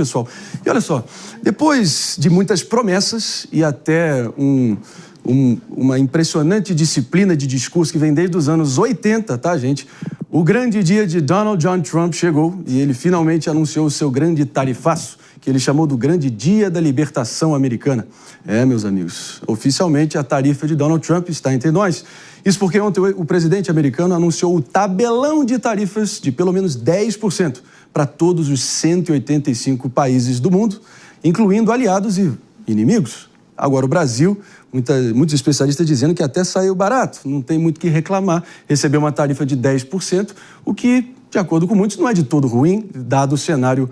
pessoal? E olha só, depois de muitas promessas e até uma impressionante disciplina de discurso que vem desde os anos 80, tá, gente? O grande dia de Donald John Trump chegou e ele finalmente anunciou o seu grande tarifaço, que ele chamou do grande dia da libertação americana. Meus amigos, oficialmente a tarifa de Donald Trump está entre nós. Isso porque ontem o presidente americano anunciou o tabelão de tarifas de pelo menos 10% para todos os 185 países do mundo, incluindo aliados e inimigos. Agora, o Brasil, muitos especialistas dizendo que até saiu barato, não tem muito o que reclamar, recebeu uma tarifa de 10%, o que, de acordo com muitos, não é de todo ruim, dado o cenário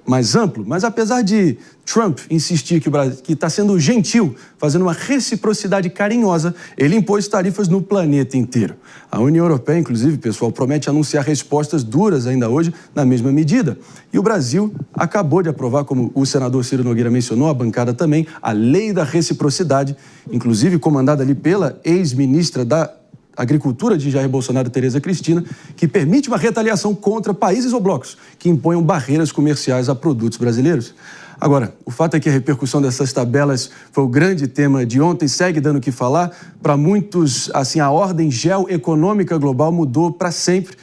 mais amplo. Mas apesar de Trump insistir que está sendo gentil, fazendo uma reciprocidade carinhosa, ele impôs tarifas no planeta inteiro. A União Europeia, inclusive, pessoal, promete anunciar respostas duras ainda hoje na mesma medida. E o Brasil acabou de aprovar, como o senador Ciro Nogueira mencionou, a bancada também, a Lei da Reciprocidade, inclusive comandada ali pela ex-ministra da Agricultura de Jair Bolsonaro, Tereza Cristina, que permite uma retaliação contra países ou blocos que imponham barreiras comerciais a produtos brasileiros. Agora, o fato é que a repercussão dessas tabelas foi o grande tema de ontem, segue dando o que falar. Para muitos, assim, a ordem geoeconômica global mudou para sempre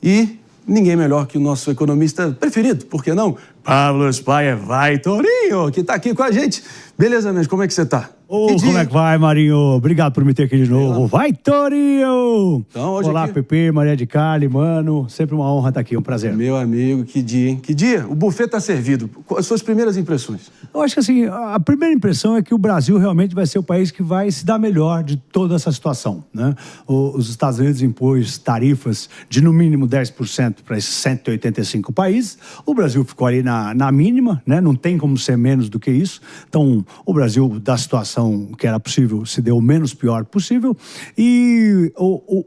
e ninguém melhor que o nosso economista preferido, por que não? Pablo Spayer, vai, Torinho, que está aqui com a gente. Beleza, mas como é que você está? Como é que vai, Marinho? Obrigado por me ter aqui de novo. Vai, Torinho! Então, hoje olá, aqui... Pepe, Maria de Cali, mano. Sempre uma honra estar aqui, um prazer. Meu amigo, que dia, hein? Que dia? O buffet está servido. As suas primeiras impressões? Eu acho que assim, a primeira impressão é que o Brasil realmente vai ser o país que vai se dar melhor de toda essa situação, né? Os Estados Unidos impôs tarifas de no mínimo 10% para esses 185 países. O Brasil ficou ali na mínima, né? Não tem como ser menos do que isso. Então, o Brasil, da situação que era possível, se deu o menos pior possível. E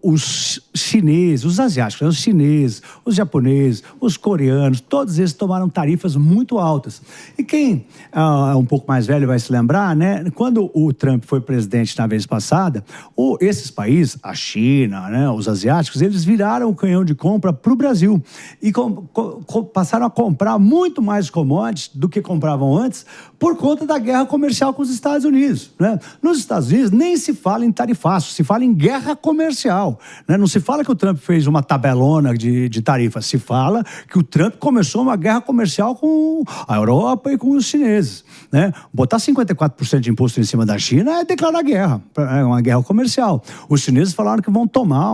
os chineses, os asiáticos, os chineses, os japoneses, os coreanos, todos eles tomaram tarifas muito altas. E quem é um pouco mais velho vai se lembrar, né? Quando o Trump foi presidente na vez passada, esses países, a China, né, os asiáticos, eles viraram o canhão de compra para o Brasil e passaram a comprar muito mais commodities do que compravam antes por conta da guerra comercial com os Estados Unidos, né? Nos Estados Unidos nem se fala em tarifaço, se fala em guerra comercial, né? Não se fala que o Trump fez uma tabelona de tarifas, se fala que o Trump começou uma guerra comercial com a Europa e com os chineses, né? Botar 54% de imposto em cima da China é declarar guerra, é uma guerra comercial. Os chineses falaram que vão tomar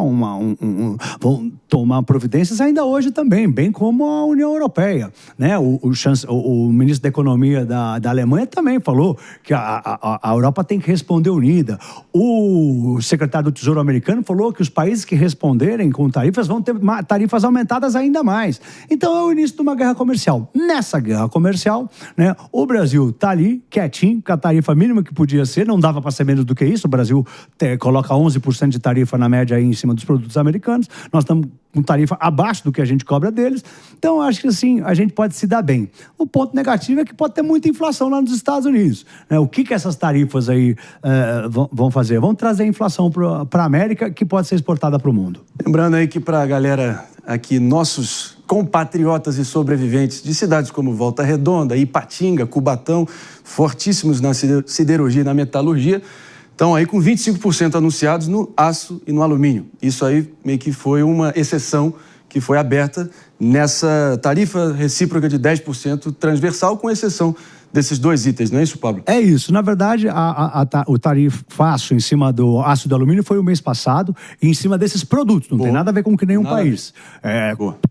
vão tomar providências ainda hoje também, bem como a União Europeia, né? O ministro da Economia da Alemanha também falou que a Europa tem que responder unida. O secretário do Tesouro americano falou que os países que responderem com tarifas vão ter tarifas aumentadas ainda mais. Então é o início de uma guerra comercial. Nessa guerra comercial, né, o Brasil está ali, quietinho, com a tarifa mínima que podia ser, não dava para ser menos do que isso. O Brasil coloca 11% de tarifa na média aí em cima dos produtos americanos. Nós estamos com tarifa abaixo do que a gente cobra deles. Então, eu acho que assim, a gente pode se dar bem. O ponto negativo é que pode ter muita inflação lá nos Estados Unidos, né? O que essas tarifas aí vão fazer? Vão trazer inflação para a América, que pode ser exportada para o mundo. Lembrando aí que para a galera aqui, nossos compatriotas e sobreviventes de cidades como Volta Redonda, Ipatinga, Cubatão, fortíssimos na siderurgia e na metalurgia, estão aí com 25% anunciados no aço e no alumínio. Isso aí meio que foi uma exceção que foi aberta nessa tarifa recíproca de 10% transversal, com exceção desses dois itens, não é isso, Pablo? É isso. Na verdade, o tarifaço em cima do aço e do alumínio foi o mês passado, e em cima desses produtos. Não tem nada a ver com que nenhum país.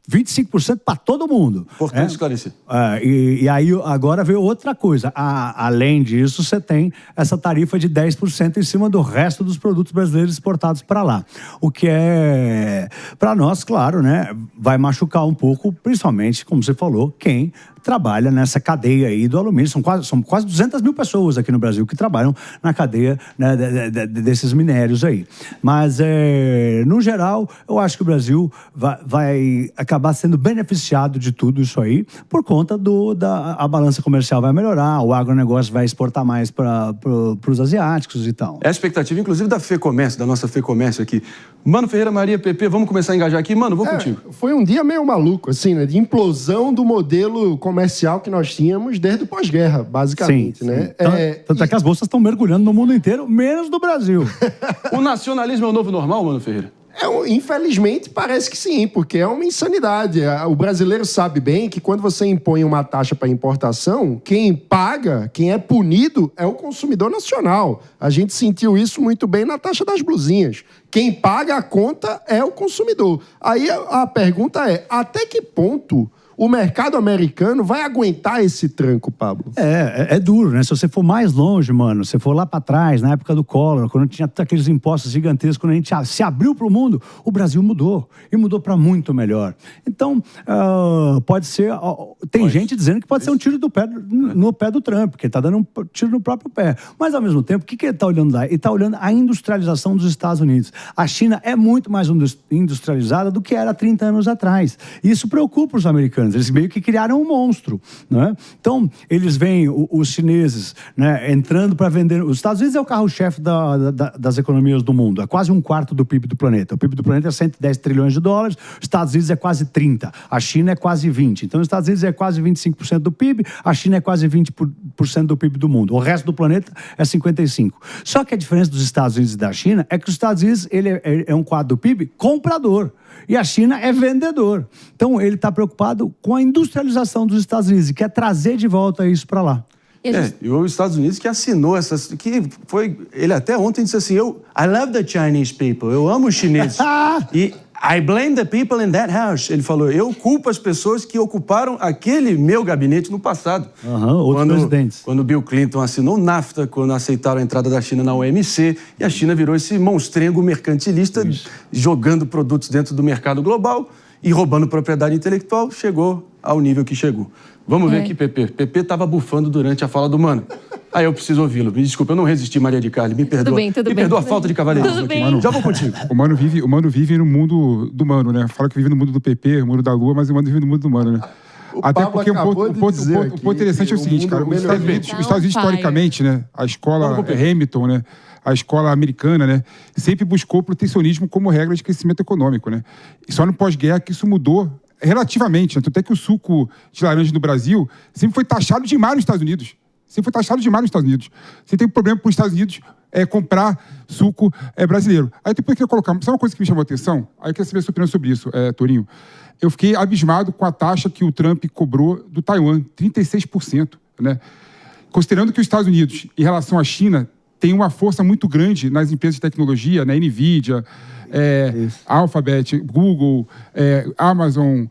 25% para todo mundo. Importante esclarecer. E aí, agora veio outra coisa. Além disso, você tem essa tarifa de 10% em cima do resto dos produtos brasileiros exportados para lá. O que é, para nós, claro, né, vai machucar um pouco, principalmente, como você falou, quem trabalha nessa cadeia aí do alumínio. São quase 200 mil pessoas aqui no Brasil que trabalham na cadeia, né, desses minérios aí. Mas, no geral, eu acho que o Brasil vai acabar sendo beneficiado de tudo isso aí, por conta a balança comercial vai melhorar, o agronegócio vai exportar mais para os asiáticos e tal. É a expectativa, inclusive, da FEComércio, da nossa FEComércio aqui. Mano Ferreira, Maria, Pepe, vamos começar a engajar aqui? Mano, vou contigo. Foi um dia meio maluco, assim, né, de implosão do modelo comercial que nós tínhamos desde o pós-guerra, basicamente. Sim, né? Tanto é que as bolsas estão mergulhando no mundo inteiro, menos no Brasil. O nacionalismo é o novo normal, Mano Ferreira? Infelizmente, parece que sim, porque é uma insanidade. O brasileiro sabe bem que quando você impõe uma taxa para importação, quem paga, quem é punido, é o consumidor nacional. A gente sentiu isso muito bem na taxa das blusinhas. Quem paga a conta é o consumidor. Aí a pergunta é, até que ponto o mercado americano vai aguentar esse tranco, Pablo? É duro, né? Se você for mais longe, mano, se for lá para trás, na época do Collor, quando tinha aqueles impostos gigantescos, quando a gente se abriu para o mundo, o Brasil mudou. E mudou para muito melhor. Então, pode ser... Tem gente dizendo que pode ser um tiro no pé do Trump, que ele está dando um tiro no próprio pé. Mas, ao mesmo tempo, o que ele está olhando lá? Ele está olhando a industrialização dos Estados Unidos. A China é muito mais industrializada do que era há 30 anos atrás. E isso preocupa os americanos. Eles meio que criaram um monstro, né? Então, eles veem os chineses, né, entrando para vender... Os Estados Unidos é o carro-chefe das economias do mundo. É quase 1/4 do PIB do planeta. O PIB do planeta é 110 trilhões de dólares, os Estados Unidos é quase 30. A China é quase 20. Então, os Estados Unidos é quase 25% do PIB, a China é quase 20% do PIB do mundo. O resto do planeta é 55%. Só que a diferença dos Estados Unidos e da China é que os Estados Unidos ele é um quadro do PIB comprador. E a China é vendedor. Então, ele está preocupado com a industrialização dos Estados Unidos e quer trazer de volta isso para lá. E os Estados Unidos que assinou essas... Ele até ontem disse assim, I love the Chinese people, eu amo os chineses. E I blame the people in that house. Ele falou, eu culpo as pessoas que ocuparam aquele meu gabinete no passado. Outros presidentes. Quando Bill Clinton assinou o NAFTA, quando aceitaram a entrada da China na OMC, e a China virou esse monstrengo mercantilista, jogando produtos dentro do mercado global e roubando propriedade intelectual, chegou ao nível que chegou. Vamos ver aqui, Pepe. Pepe estava bufando durante a fala do Mano. Aí eu preciso ouvi-lo. Me desculpa, eu não resisti, Maria de Carli. Me perdoa. Tudo bem. Me perdoa a falta de cavalheirismo aqui. Mano, já vou contigo. O Mano vive no mundo do Mano, né? Fala que vive no mundo do Pepe, no mundo da Lua, mas o Mano vive no mundo do Mano, né? Até porque um ponto interessante é o seguinte, cara. Os Estados Unidos, historicamente, né? A escola Hamilton, né? A escola americana, né? Sempre buscou o protecionismo como regra de crescimento econômico, né? E só no pós-guerra que isso mudou relativamente, né? Até que o suco de laranja no Brasil sempre foi taxado demais nos Estados Unidos. Você tem um problema para os Estados Unidos comprar suco brasileiro. Aí depois eu queria colocar... Sabe uma coisa que me chamou a atenção? Aí eu queria saber a sua opinião sobre isso, Torinho. Eu fiquei abismado com a taxa que o Trump cobrou do Taiwan, 36%, né? Considerando que os Estados Unidos, em relação à China, tem uma força muito grande nas empresas de tecnologia, né? NVIDIA, Alphabet, Google, Amazon,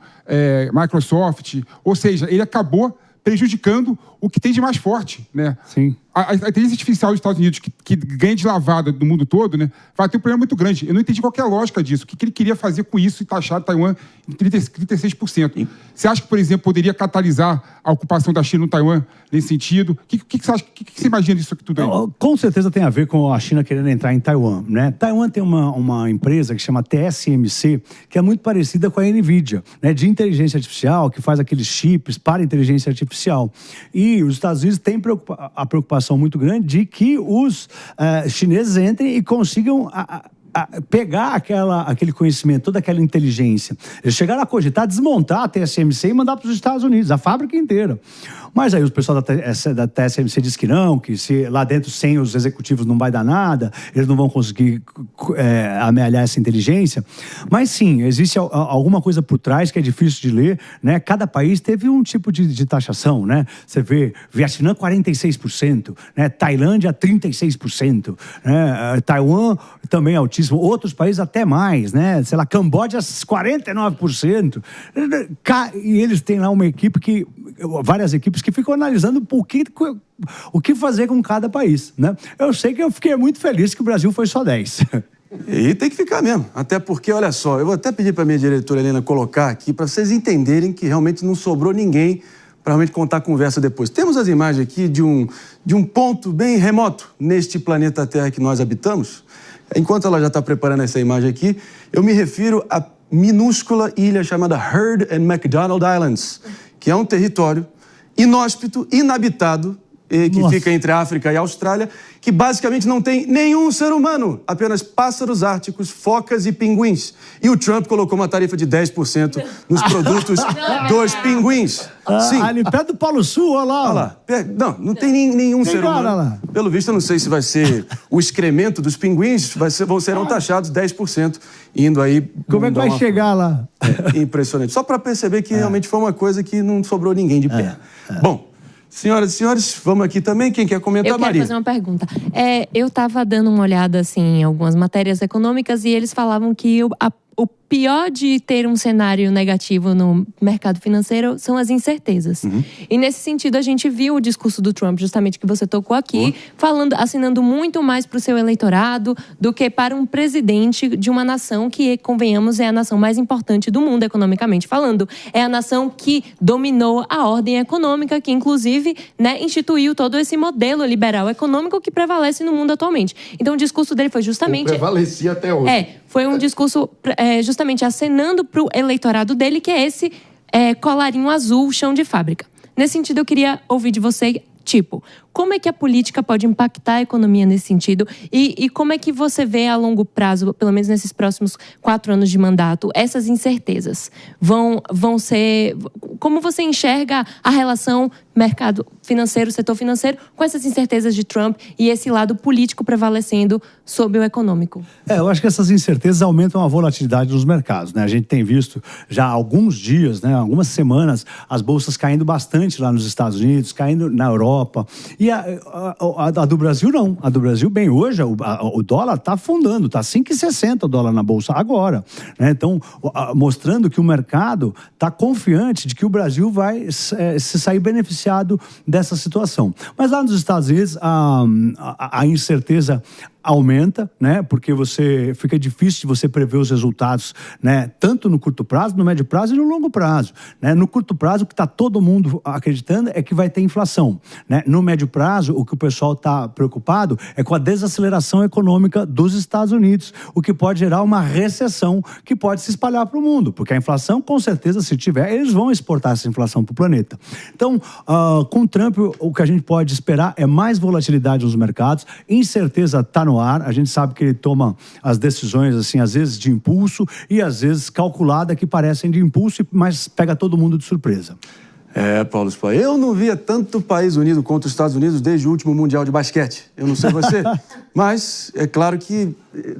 Microsoft. Ou seja, ele acabou prejudicando o que tem de mais forte, né? Sim. A inteligência artificial dos Estados Unidos, que ganha de lavada do mundo todo, né, vai ter um problema muito grande. Eu não entendi qual que é a lógica disso. O que ele queria fazer com isso e taxar Taiwan em 36%. Você acha que, por exemplo, poderia catalisar a ocupação da China no Taiwan nesse sentido? O que você acha? O que você imagina disso aqui tudo aí? Com certeza tem a ver com a China querendo entrar em Taiwan, né? Taiwan tem uma empresa que chama TSMC, que é muito parecida com a NVIDIA, né, de inteligência artificial, que faz aqueles chips para inteligência artificial. E os Estados Unidos têm a preocupação muito grande de que os chineses entrem e consigam pegar aquele conhecimento, toda aquela inteligência. Eles chegaram a cogitar desmontar a TSMC e mandar para os Estados Unidos, a fábrica inteira. Mas aí o pessoal da TSMC diz que não, que se lá dentro sem os executivos não vai dar nada, eles não vão conseguir amealhar essa inteligência. Mas sim, existe alguma coisa por trás que é difícil de ler, né? Cada país teve um tipo de taxação, né? Você vê Vietnã 46%, né? Tailândia 36%, né? Taiwan também altíssimo, outros países até mais, né? Sei lá, Camboja 49%. E eles têm lá uma equipe várias equipes que ficam analisando o que fazer com cada país, né? Eu sei que eu fiquei muito feliz que o Brasil foi só 10. E tem que ficar mesmo, até porque, olha só, eu vou até pedir para a minha diretora Helena colocar aqui, para vocês entenderem que realmente não sobrou ninguém para realmente contar a conversa depois. Temos as imagens aqui de um ponto bem remoto neste planeta Terra que nós habitamos. Enquanto ela já está preparando essa imagem aqui, eu me refiro à minúscula ilha chamada Heard and McDonald Islands, que é um território inóspito, inabitado, que fica entre a África e a Austrália, que basicamente não tem nenhum ser humano, apenas pássaros árticos, focas e pinguins. E o Trump colocou uma tarifa de 10% nos produtos dos pinguins. Sim. Ali perto do Polo Sul, olha lá. Olha lá. Não tem nenhum ser humano. Lá. Pelo visto, eu não sei se vai ser o excremento dos pinguins, serão taxados 10%, indo aí... Como é que vai chegar lá? Impressionante. Só para perceber que realmente foi uma coisa que não sobrou ninguém de pé. Bom, senhoras e senhores, vamos aqui também. Quem quer comentar, Maria? Eu quero fazer uma pergunta. Eu estava dando uma olhada assim, em algumas matérias econômicas e eles falavam que o pior de ter um cenário negativo no mercado financeiro são as incertezas. E nesse sentido, a gente viu o discurso do Trump, justamente que você tocou aqui, assinando muito mais para o seu eleitorado do que para um presidente de uma nação que, convenhamos, é a nação mais importante do mundo, economicamente falando. É a nação que dominou a ordem econômica, que inclusive, né, instituiu todo esse modelo liberal econômico que prevalece no mundo atualmente. Então, o discurso dele foi justamente... prevalecia até hoje. Foi um discurso justamente acenando para o eleitorado dele, que é esse colarinho azul, chão de fábrica. Nesse sentido, eu queria ouvir de você, como é que a política pode impactar a economia nesse sentido? E como é que você vê a longo prazo, pelo menos nesses próximos 4 anos de mandato, essas incertezas vão ser... Como você enxerga a relação mercado financeiro, setor financeiro, com essas incertezas de Trump e esse lado político prevalecendo sobre o econômico? Eu acho que essas incertezas aumentam a volatilidade dos mercados, né? A gente tem visto já há alguns dias, né, algumas semanas, as bolsas caindo bastante lá nos Estados Unidos, caindo na Europa. E a do Brasil não. A do Brasil, bem, hoje o dólar está afundando, está 5,60 o dólar na bolsa agora, né? Então, mostrando que o mercado está confiante de que o Brasil vai se sair beneficiado dessa situação. Mas lá nos Estados Unidos, a incerteza aumenta, né? Porque fica difícil de você prever os resultados, né? Tanto no curto prazo, no médio prazo e no longo prazo, né? No curto prazo, o que está todo mundo acreditando é que vai ter inflação, né? No médio prazo, o que o pessoal está preocupado é com a desaceleração econômica dos Estados Unidos, o que pode gerar uma recessão que pode se espalhar para o mundo, porque a inflação, com certeza, se tiver, eles vão exportar essa inflação para o planeta. Então, com o Trump, o que a gente pode esperar é mais volatilidade nos mercados, incerteza está no ar. A gente sabe que ele toma as decisões, assim, às vezes de impulso e às vezes calculada, que parecem de impulso, mas pega todo mundo de surpresa. Paulo Spohr, eu não via tanto país unido contra os Estados Unidos desde o último Mundial de Basquete. Eu não sei você, mas é claro que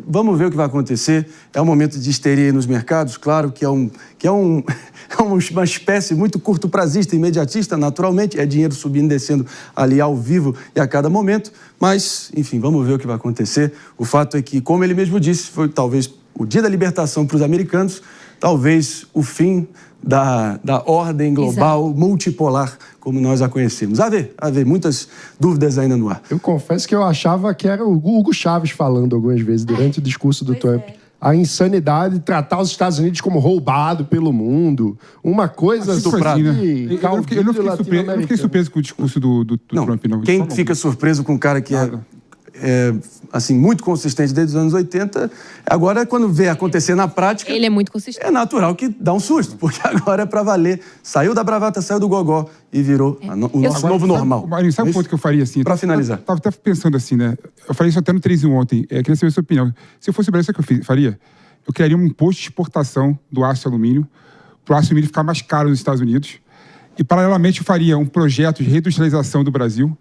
vamos ver o que vai acontecer. É um momento de histeria nos mercados, claro que é uma espécie muito curto-prazista, imediatista, naturalmente. É dinheiro subindo e descendo ali ao vivo e a cada momento. Mas, enfim, vamos ver o que vai acontecer. O fato é que, como ele mesmo disse, foi talvez o dia da libertação para os americanos, talvez o fim da ordem global multipolar, como nós a conhecemos. A ver, muitas dúvidas ainda no ar. Eu confesso que eu achava que era o Hugo Chávez falando algumas vezes durante o discurso do Trump. A insanidade de tratar os Estados Unidos como roubado pelo mundo. Uma coisa estuprada. Eu não fiquei surpreso com o discurso do Trump, não. Quem fica surpreso com um cara que assim, muito consistente desde os anos 80, agora, quando vê acontecer na prática... Ele é muito consistente. É natural que dá um susto, porque agora é pra valer. Saiu da bravata, saiu do gogó e virou o nosso novo normal. Marinho, sabe o ponto que eu faria assim? Pra finalizar. Tava até pensando assim, né? Eu falei isso até no 3 em 1 ontem. Queria saber a sua opinião. Se eu fosse o Brasil, sabe o que eu faria? Eu criaria um imposto de exportação do aço e alumínio, para o aço e alumínio ficar mais caro nos Estados Unidos. E, paralelamente, eu faria um projeto de reindustrialização do Brasil,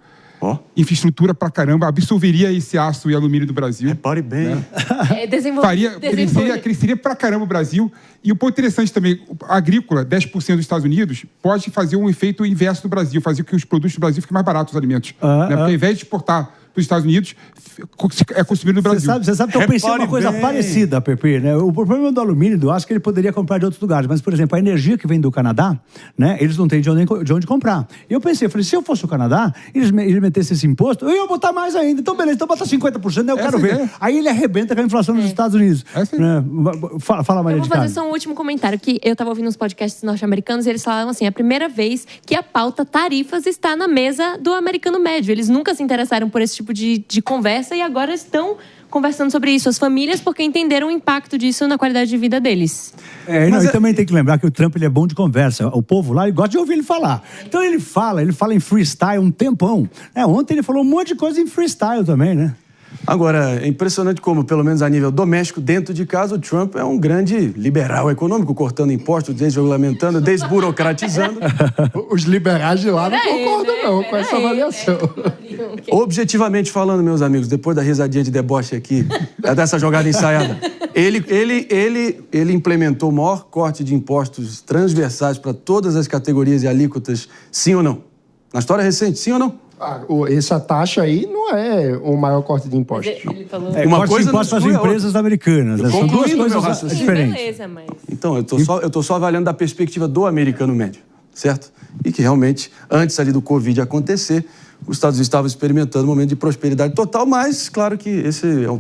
infraestrutura pra caramba, absorveria esse aço e alumínio do Brasil. Repare bem. Né? Cresceria pra caramba o Brasil. E o ponto interessante também, a agrícola, 10% dos Estados Unidos, pode fazer um efeito inverso do Brasil, fazer com que os produtos do Brasil fiquem mais baratos, os alimentos. Né? Porque ao invés de exportar para os Estados Unidos, é consumido no Brasil. Você sabe que eu pensei uma coisa parecida, Pepe, né? O problema do alumínio, do aço, que ele poderia comprar de outros lugares. Mas, por exemplo, a energia que vem do Canadá, né? Eles não têm de onde comprar. E eu pensei, se eu fosse o Canadá, eles metessem esse imposto, eu ia botar mais ainda. Então, beleza, então bota 50%, né? Eu quero ver. Aí ele arrebenta com a inflação nos Estados Unidos. Né? Fala, Maria de Carmen. Eu vou fazer só um último comentário, que eu estava ouvindo uns podcasts norte-americanos e eles falavam assim, é a primeira vez que a pauta tarifas está na mesa do americano médio. Eles nunca se interessaram por esse tipo de conversa e agora estão conversando sobre isso, as famílias, porque entenderam o impacto disso na qualidade de vida deles. E também tem que lembrar que o Trump ele é bom de conversa. O povo lá ele gosta de ouvir ele falar. Então ele fala em freestyle um tempão. Ontem ele falou um monte de coisa em freestyle também, né? Agora, é impressionante como, pelo menos a nível doméstico, dentro de casa, o Trump é um grande liberal econômico, cortando impostos, desregulamentando, desburocratizando. Os liberais de lá não concordam com essa avaliação. Objetivamente falando, meus amigos, depois da risadinha de deboche aqui, dessa jogada ensaiada, ele implementou o maior corte de impostos transversais para todas as categorias e alíquotas, sim ou não? Na história recente, sim ou não? Essa taxa aí não é o maior corte de impostos. Ele falou... Uma coisa de impostos para as empresas americanas. São duas coisas diferentes. Beleza, mas... Então, eu tô só avaliando da perspectiva do americano médio, certo? E que realmente, antes ali do Covid acontecer, os Estados Unidos estavam experimentando um momento de prosperidade total, mas claro que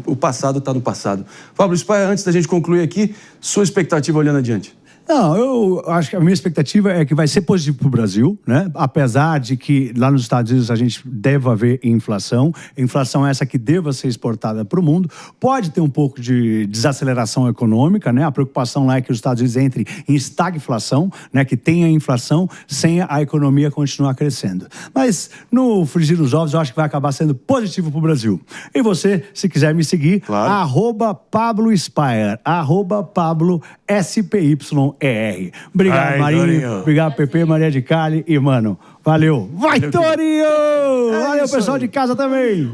o passado está no passado. Pablo Spyer, antes da gente concluir aqui, sua expectativa olhando adiante. Não, eu acho que a minha expectativa é que vai ser positivo para o Brasil, né? Apesar de que lá nos Estados Unidos a gente deve haver inflação. Inflação essa que deva ser exportada para o mundo. Pode ter um pouco de desaceleração econômica, né? A preocupação lá é que os Estados Unidos entrem em estagflação, né? Que tenha inflação sem a economia continuar crescendo. Mas no frigir dos ovos eu acho que vai acabar sendo positivo para o Brasil. E você, se quiser me seguir, claro. @PabloSpyer, @PabloSPYER. Obrigado, Marinho. Torinho. Obrigado, Pepe, Maria de Cali e, mano, valeu. Vai, Torinho! Valeu, pessoal de casa também.